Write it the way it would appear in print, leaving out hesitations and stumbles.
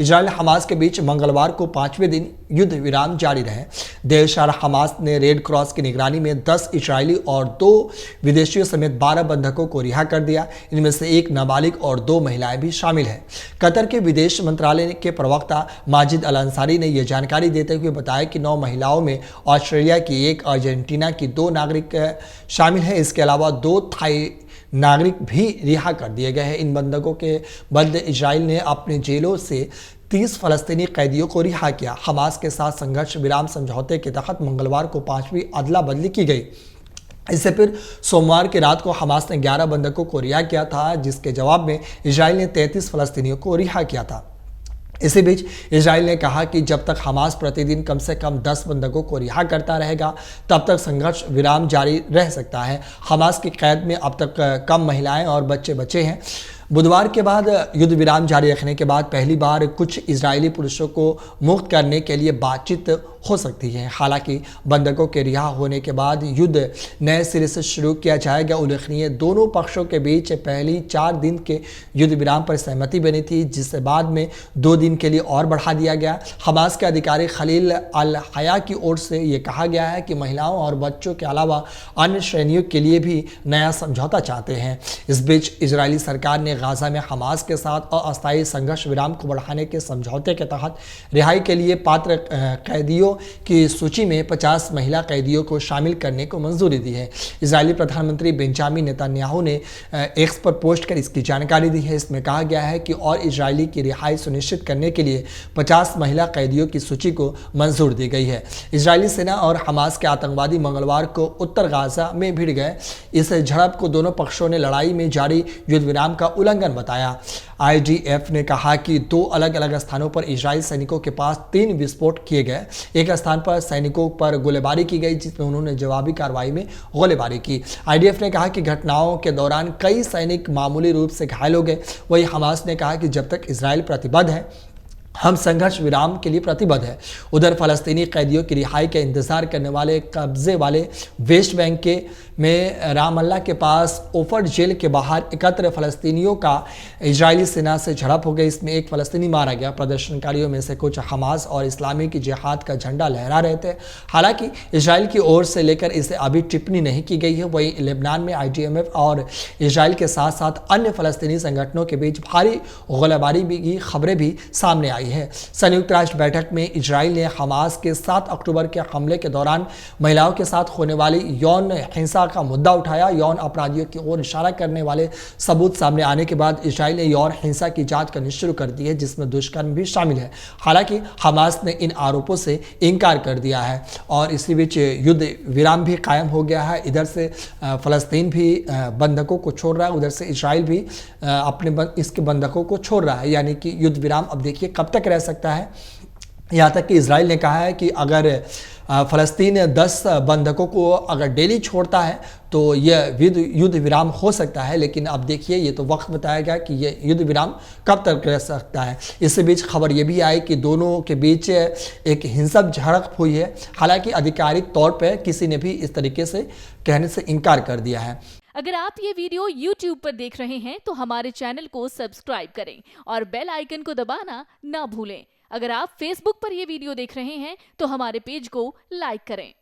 Israel Hamas के बीच मंगलवार को 5वें दिन युद्ध विराम जारी रहे। देर शाम हमास ने रेड क्रॉस की निगरानी में 10 इजरायली और 2 विदेशियों समेत 12 बंधकों को रिहा कर दिया। इनमें से एक नाबालिग और 2 महिलाएं भी शामिल हैं। कतर के विदेश मंत्रालय के प्रवक्ता माजिद अल अंसारी ने यह जानकारी देते हुए बताया कि 9 महिलाओं में ऑस्ट्रेलिया की 1, अर्जेंटीना की 2 नागरिक शामिल हैं। इसके अलावा 2 थाई नागरिक भी रिहा कर दिए गए हैं। इन बंधकों के बदले इजराइल ने अपने जेलों से 30 फलस्तीनी कैदियों को रिहा किया। हमास के साथ संघर्ष विराम समझौते के तहत मंगलवार को 5वीं अदला बदली की गई। इससे फिर सोमवार की रात को हमास ने 11 बंधकों को रिहा किया था, जिसके जवाब में इजराइल ने 33 फलस्तीनियों को रिहा किया था। इसी बीच इजराइल ने कहा कि जब तक हमास प्रतिदिन कम से कम 10 बंधकों को रिहा करता रहेगा, तब तक संघर्ष विराम जारी रह सकता है। हमास की कैद में अब तक कम महिलाएं और बच्चे बचे हैं। बुधवार के बाद युद्ध विराम जारी रखने के बाद पहली बार कुछ इजरायली पुरुषों को मुक्त करने के लिए बातचीत हो सकती है। हालांकि बंधकों के रिहा होने के बाद युद्ध नए सिरे से शुरू किया जाएगा। उल्लेखनीय दोनों पक्षों के बीच पहली 4 दिन के युद्ध विराम पर सहमति बनी थी, जिसे बाद में 2 दिन के लिए और बढ़ा दिया गया। हमास के अधिकारी खलील अल हया की ओर से ये कहा गया है कि महिलाओं और बच्चों के अलावा अन्य श्रेणियों के लिए भी नया समझौता चाहते हैं। इस बीच इजरायली सरकार ने गाजा में हमास के साथ अस्थायी संघर्ष विराम को बढ़ाने के समझौते के तहत रिहाई के लिए पात्र कैदियों की सूची में 50 महिला कैदियों को शामिल करने को मंजूरी दी है। इजरायली प्रधानमंत्री बेंजामिन नेतन्याहू ने एक्स पर पोस्ट कर इसकी जानकारी दी है। इसमें कहा गया है कि और इजरायली की रिहाई सुनिश्चित करने के लिए 50 महिला कैदियों की सूची को मंजूर दी गई है। इजरायली सेना और हमास के आतंकवादी मंगलवार को उत्तर गाजा में भिड़ गए। इस झड़प को दोनों पक्षों ने लड़ाई में जारी युद्ध विराम का उल्लंघन बताया। IDF ने कहा कि 2 अलग अलग स्थानों पर इजरायली सैनिकों के पास 3 विस्फोट किए गए। एक स्थान पर सैनिकों पर गोलीबारी की गई, जिसमें उन्होंने जवाबी कार्रवाई में गोलीबारी की। IDF ने कहा कि घटनाओं के दौरान कई सैनिक मामूली रूप से घायल हो गए। वहीं हमास ने कहा कि जब तक इजराइल प्रतिबद्ध है, हम संघर्ष विराम के लिए प्रतिबद्ध है। उधर फलस्तीनी कैदियों की रिहाई का इंतजार करने वाले कब्जे वाले वेस्ट बैंक में रामल्ला के पास ओफर जेल के बाहर एकत्र फलस्तीनियों का इजरायली सेना से झड़प हो गई। इसमें एक फलस्तीनी मारा गया। प्रदर्शनकारियों में से कुछ हमास और इस्लामी की जिहाद का झंडा लहरा रहे थे। हालांकि इजराइल की ओर से लेकर इसे अभी टिप्पणी नहीं की गई है। वहीं लेबनान में IDF और इजराइल के साथ साथ अन्य फलस्तीनी संगठनों के बीच भारी गोलीबारी की खबरें भी सामने आई है। संयुक्त राष्ट्र बैठक में इजराइल ने हमास के 7 अक्टूबर के हमले के दौरान महिलाओं के साथ होने वाली यौन हिंसा का मुद्दा उठाया। यौन अपराधियों की ओर इशारा करने वाले सबूत सामने आने के बाद इजराइल ने यौन हिंसा की जांच करनी शुरू कर दी है, जिसमें दुष्कर्म भी शामिल है। हालांकि हमास ने इन आरोपों से इनकार कर दिया है और इसी बीच युद्ध विराम भी कायम हो गया है। इधर से फलस्तीन भी बंधकों को छोड़ रहा है, उधर से इजराइल भी अपने इसके बंधकों को छोड़ रहा है। यानी कि युद्ध विराम अब देखिए कब तक रह सकता है। यहाँ तक कि इजराइल ने कहा है कि अगर फ़लस्तीन 10 बंधकों को अगर डेली छोड़ता है तो यह युद्ध विराम हो सकता है। लेकिन अब देखिए, ये तो वक्त बताएगा कि यह युद्ध विराम कब तक रह सकता है। इसी बीच खबर ये भी आई कि दोनों के बीच एक हिंसक झड़प हुई है। हालांकि आधिकारिक तौर पर किसी ने भी इस तरीके से कहने से इनकार कर दिया है। अगर आप ये वीडियो YouTube पर देख रहे हैं तो हमारे चैनल को सब्सक्राइब करें और बेल आइकन को दबाना ना भूलें। अगर आप Facebook पर ये वीडियो देख रहे हैं तो हमारे पेज को लाइक करें।